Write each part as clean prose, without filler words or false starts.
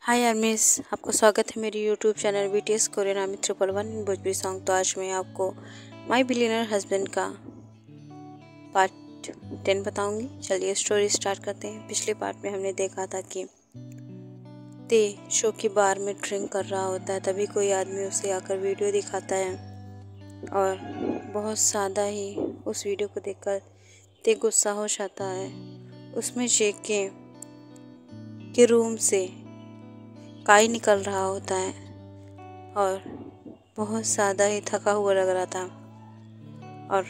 हाय आर्मीस, आपका स्वागत है मेरी YouTube channel BTS Korean army 111 Bhojpuri song. तो आज मैं आपको माय बिलियनर हस्बैंड का पार्ट 10 बताऊंगी। चलिए स्टोरी स्टार्ट करते हैं। पिछले पार्ट में हमने देखा था कि ते शो की बार में ड्रिंक कर रहा होता है, तभी कोई आदमी उसे आकर वीडियो दिखाता है और बहुत सादा ही उस वीडियो को देखकर ते गुस्सा हो जाता है। उसमें जेके के रूम से काई निकल रहा होता है और बहुत ज़्यादा ही थका हुआ लग रहा था और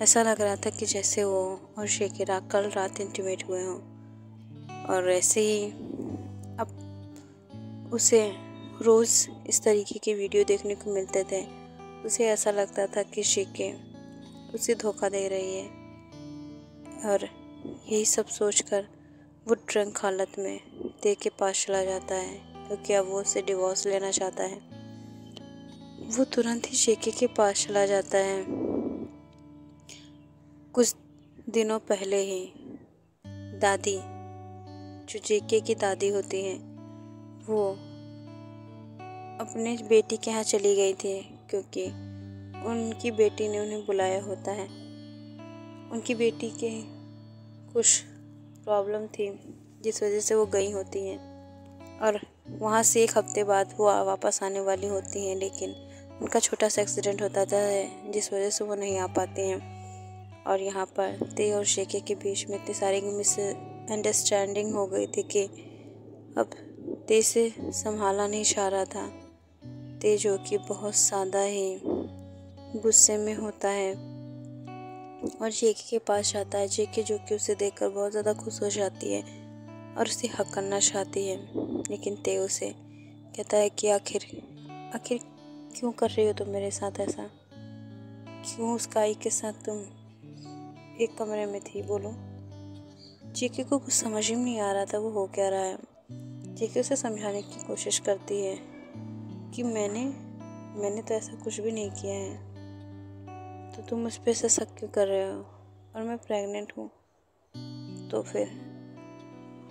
ऐसा लग रहा था कि जैसे वो और शेकिरा कल रात इंटीमेट हुए हों। और ऐसे ही अब उसे रोज़ इस तरीके के वीडियो देखने को मिलते थे। उसे ऐसा लगता था कि शेके उसे धोखा दे रही है और यही सब सोचकर वो ड्रंक हालत में ते के पास चला जाता है क्योंकि अब वो उससे डिवोर्स लेना चाहता है। वो तुरंत ही शेके के पास चला जाता है। कुछ दिनों पहले ही दादी, जो जेके की दादी होती हैं, वो अपने बेटी के यहाँ चली गई थी क्योंकि उनकी बेटी ने उन्हें बुलाया होता है। उनकी बेटी के कुछ प्रॉब्लम थी जिस वजह से वो गई होती हैं और वहाँ से एक हफ्ते बाद वो वापस आने वाली होती हैं, लेकिन उनका छोटा सा एक्सीडेंट होता है जिस वजह से वो नहीं आ पाती हैं। और यहाँ पर ते और शेके के बीच में इतनी सारी मिसअंडरस्टैंडिंग हो गई थी कि अब ते से संभाला नहीं जा रहा था। ते जो कि बहुत ज़्यादा ही गुस्से में होता है और जेके के पास जाता है। जेके जो कि उसे देखकर बहुत ज़्यादा खुश हो जाती है और उसे हक करना चाहती है, लेकिन ते उसे कहता है कि आखिर क्यों कर रही हो तुम मेरे साथ ऐसा? क्यों उस काई के साथ तुम एक कमरे में थी? बोलो। जेके को कुछ समझ ही नहीं आ रहा था वो हो क्या रहा है। जेके उसे समझाने की कोशिश करती है कि मैंने तो ऐसा कुछ भी नहीं किया है, तो तुम मुझ पे ऐसा शक क्यों कर रहे हो? और मैं प्रेग्नेंट हूँ। तो फिर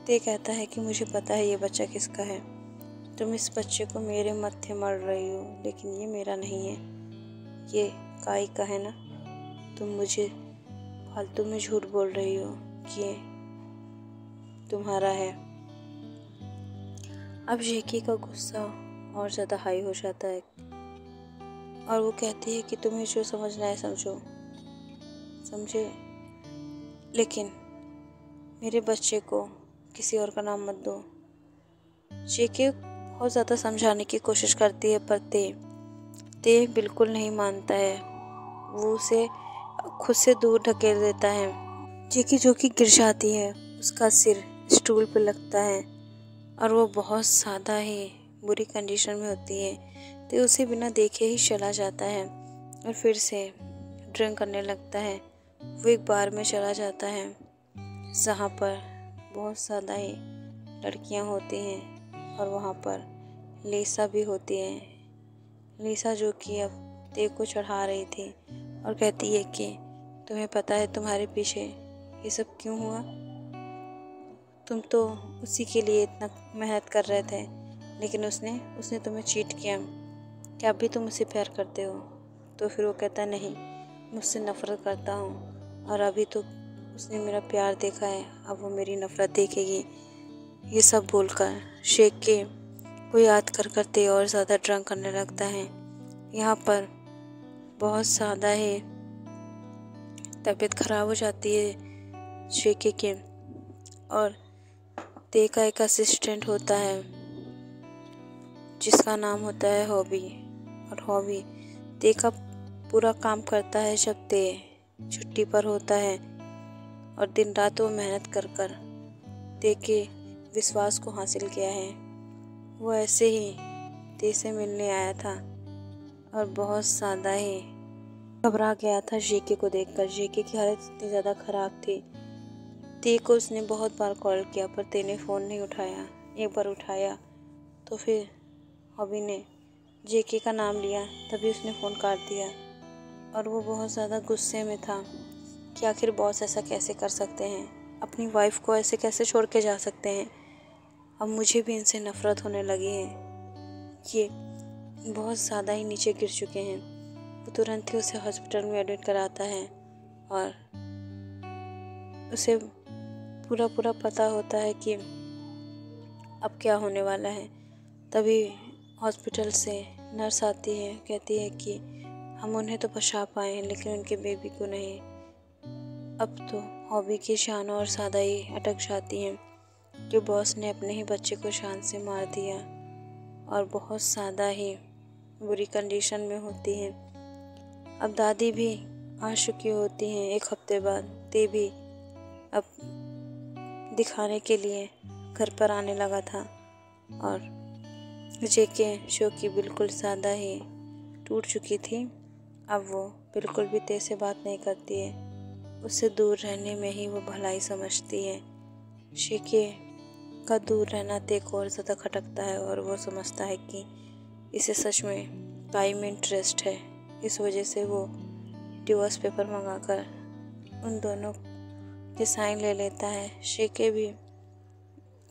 ते कहता है कि मुझे पता है ये बच्चा किसका है। तुम इस बच्चे को मेरे मत्थे मर रही हो, लेकिन ये मेरा नहीं है, ये काई का है ना। तुम मुझे फालतू में झूठ बोल रही हो कि ये तुम्हारा है। अब जेके का गुस्सा और ज़्यादा हाई हो जाता है और वो कहती है कि तुम्हें जो समझना है समझे, लेकिन मेरे बच्चे को किसी और का नाम मत दो। जेके बहुत ज़्यादा समझाने की कोशिश करती है पर ते बिल्कुल नहीं मानता है। वो उसे खुद से दूर ढकेल देता है। जेके जो कि गिर जाती है, उसका सिर स्टूल पर लगता है और वो बहुत ज़्यादा ही बुरी कंडीशन में होती है। तो उसे बिना देखे ही चला जाता है और फिर से ड्रिंक करने लगता है। वो एक बार में चला जाता है जहाँ पर बहुत ज़्यादा ही लड़कियाँ होती हैं और वहाँ पर लिसा भी होती है। लिसा जो कि अब ते को चढ़ा रही थी और कहती है कि तुम्हें पता है तुम्हारे पीछे ये सब क्यों हुआ? तुम तो उसी के लिए इतना मेहनत कर रहे थे, लेकिन उसने तुम्हें चीट किया। क्या अभी तुम उसे प्यार करते हो? तो फिर वो कहता नहीं, मुझसे नफ़रत करता हूँ और अभी तो उसने मेरा प्यार देखा है, अब वो मेरी नफ़रत देखेगी। ये सब बोलकर शेके को याद कर ते और ज़्यादा ड्रंक करने लगता है। यहाँ पर बहुत ज़्यादा ही तबीयत ख़राब हो जाती है शेके के और ते का एक असिस्टेंट होता है जिसका नाम होता है हॉबी। और हॉबी ते का पूरा काम करता है जब ते छुट्टी पर होता है और दिन रात वो मेहनत कर ते के विश्वास को हासिल किया है। वो ऐसे ही ते से मिलने आया था और बहुत ज़्यादा ही घबरा गया था जेके को देखकर। जेके की हालत इतनी ज़्यादा ख़राब थी। ते को उसने बहुत बार कॉल किया पर ते ने फ़ोन नहीं उठाया। एक बार उठाया तो फिर हॉबी ने जेके का नाम लिया, तभी उसने फ़ोन काट दिया और वो बहुत ज़्यादा गुस्से में था कि आखिर बॉस ऐसा कैसे कर सकते हैं, अपनी वाइफ को ऐसे कैसे छोड़ के जा सकते हैं। अब मुझे भी इनसे नफ़रत होने लगी है। ये बहुत ज़्यादा ही नीचे गिर चुके हैं। वो तुरंत ही उसे हॉस्पिटल में एडमिट कराता है और उसे पूरा पूरा पता होता है कि अब क्या होने वाला है। तभी हॉस्पिटल से नर्स आती है, कहती है कि हम उन्हें तो बचा पाए हैं लेकिन उनके बेबी को नहीं। अब तो हॉबी की शान और सादा ही अटक जाती हैं कि बॉस ने अपने ही बच्चे को शान से मार दिया और बहुत ज़्यादा ही बुरी कंडीशन में होती हैं। अब दादी भी आ चुकी होती हैं 1 हफ्ते बाद। ते भी अब दिखाने के लिए घर पर आने लगा था और जेके जो कि बिल्कुल सादा ही टूट चुकी थी, अब वो बिल्कुल भी ते से बात नहीं करती है। उससे दूर रहने में ही वो भलाई समझती है। जेके का दूर रहना ते को और ज़्यादा खटकता है और वो समझता है कि इसे सच में काई में इंटरेस्ट है। इस वजह से वो डिवोर्स पेपर मंगाकर उन दोनों के साइन ले लेता है। जेके भी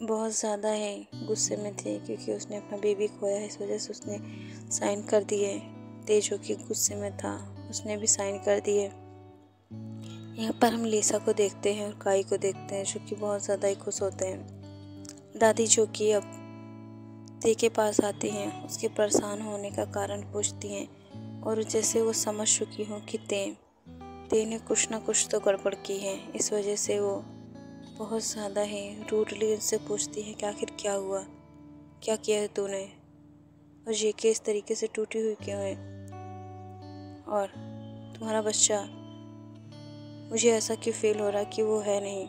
बहुत ज़्यादा ही गुस्से में थे क्योंकि उसने अपना बेबी खोया है, इस वजह से उसने साइन कर दिए। ते जो कि गुस्से में था उसने भी साइन कर दिए। यहाँ पर हम लीसा को देखते हैं और काई को देखते हैं जो कि बहुत ज़्यादा ही खुश होते हैं। दादी जो कि अब ते के पास आती हैं, उसके परेशान होने का कारण पूछती हैं और जैसे वो समझ चुकी हो कि ते ने कुछ ना कुछ तो गड़बड़ की है। इस वजह से वो बहुत ज़्यादा ही रूडली उनसे पूछती है कि आखिर क्या हुआ, क्या किया है तूने, और जेके इस तरीके से टूटी हुई क्यों है, और तुम्हारा बच्चा, मुझे ऐसा क्यों फील हो रहा कि वो है नहीं।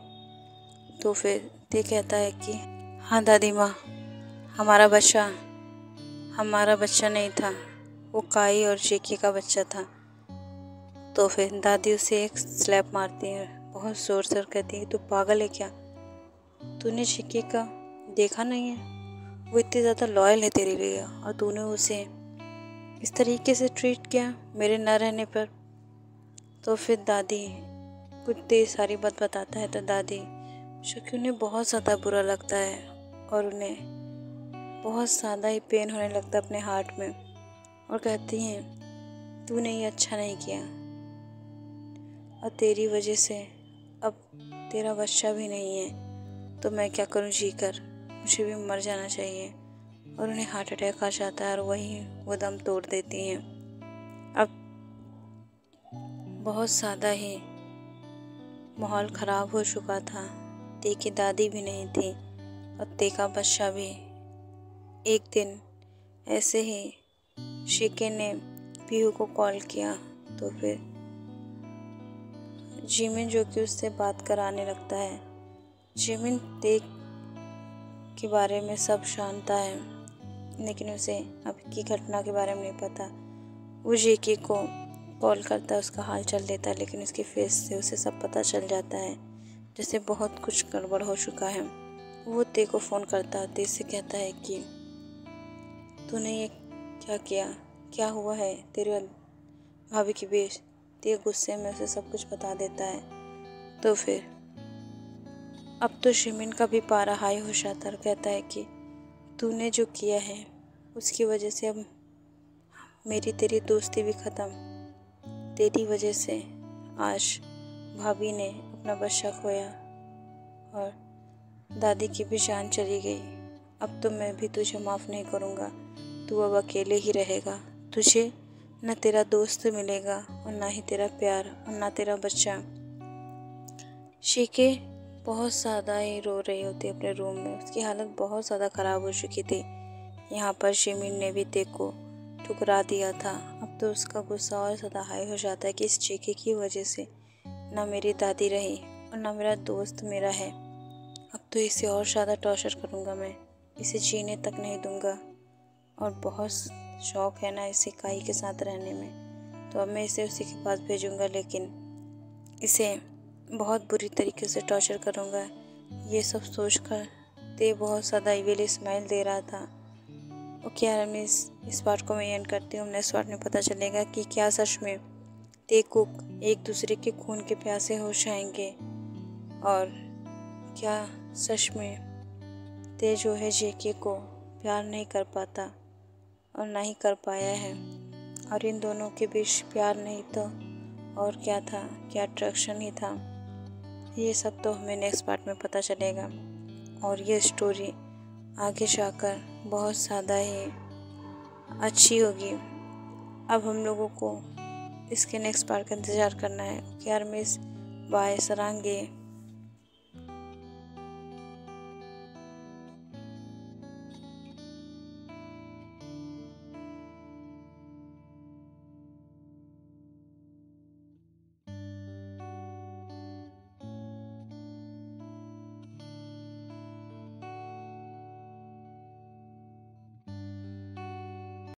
तो फिर ते कहता है कि हाँ दादी माँ, हमारा बच्चा नहीं था, वो काई और जेके का बच्चा था। तो फिर दादी उसे एक स्लैप मारती है बहुत ज़ोर से और कहती है तू पागल है क्या, तूने जेके का देखा नहीं है, वो इतनी ज़्यादा लॉयल है तेरे लिए और तूने उसे इस तरीके से ट्रीट किया मेरे न रहने पर। तो फिर दादी कुछ देर सारी बात बताता है तो दादी जो कि उन्हें बहुत ज़्यादा बुरा लगता है और उन्हें बहुत ज़्यादा ही पेन होने लगता है अपने हार्ट में, और कहती हैं तूने ये अच्छा नहीं किया और तेरी वजह से अब तेरा बच्चा भी नहीं है, तो मैं क्या करूं जीकर, मुझे भी मर जाना चाहिए। और उन्हें हार्ट अटैक आ जाता है और वहीं वो दम तोड़ देती हैं। अब बहुत ज़्यादा ही माहौल ख़राब हो चुका था। ते की दादी भी नहीं थी और ते का बच्चा भी। एक दिन ऐसे ही जेके ने पीहू को कॉल किया तो फिर जिमिन जो कि उससे बात कराने लगता है। जिमिन ते के बारे में सब जानता है लेकिन उसे अभी की घटना के बारे में नहीं पता। वो जेके को कॉल करता है, उसका हाल चाल लेता है, लेकिन उसके फेस से उसे सब पता चल जाता है जैसे बहुत कुछ गड़बड़ हो चुका है। वो ते को फ़ोन करता है, ते से कहता है कि तूने ये क्या किया, क्या हुआ है तेरे भाभी की बेच। ते गुस्से में उसे सब कुछ बता देता है। तो फिर अब तो जिमिन का भी पारा हाई हो जाता है और कहता है कि तूने जो किया है उसकी वजह से अब मेरी तेरी दोस्ती भी ख़त्म। तेरी वजह से आज भाभी ने अपना बच्चा खोया और दादी की भी जान चली गई। अब तो मैं भी तुझे माफ़ नहीं करूँगा, तू अब अकेले ही रहेगा। तुझे न तेरा दोस्त मिलेगा और ना ही तेरा प्यार और ना तेरा बच्चा। जेके बहुत ज़्यादा ही रो रही होती अपने रूम में, उसकी हालत बहुत ज़्यादा ख़राब हो चुकी थी। यहाँ पर जिमिन ने भी ते को ठुकरा दिया था। अब तो उसका गुस्सा और ज़्यादा हाई हो जाता है कि इस जेके की वजह से ना मेरी दादी रही और ना मेरा दोस्त मेरा है। अब तो इसे और ज़्यादा टॉर्चर करूँगा, मैं इसे जीने तक नहीं दूँगा। और बहुत शौक़ है ना इसे काई के साथ रहने में, तो अब मैं इसे उसी के पास भेजूँगा, लेकिन इसे बहुत बुरी तरीके से टॉर्चर करूँगा। ये सब सोचकर ते बहुत ज़्यादा इविली स्माइल दे रहा था। ओके यार, मैं इस पार्ट को मैं एंड करती हूँ। नेक्स्ट पार्ट में पता चलेगा कि क्या सच में ते कुक एक दूसरे के खून के प्यासे हो जाएंगे और क्या सच में ते जो है जेके को प्यार नहीं कर पाता और ना ही कर पाया है, और इन दोनों के बीच प्यार नहीं तो और क्या था, क्या अट्रैक्शन ही था। ये सब तो हमें नेक्स्ट पार्ट में पता चलेगा और ये स्टोरी आगे जाकर बहुत ज़्यादा ही अच्छी होगी। अब हम लोगों को इसके नेक्स्ट पार्ट का इंतज़ार करना है। Okay armies, bye, सरांगे।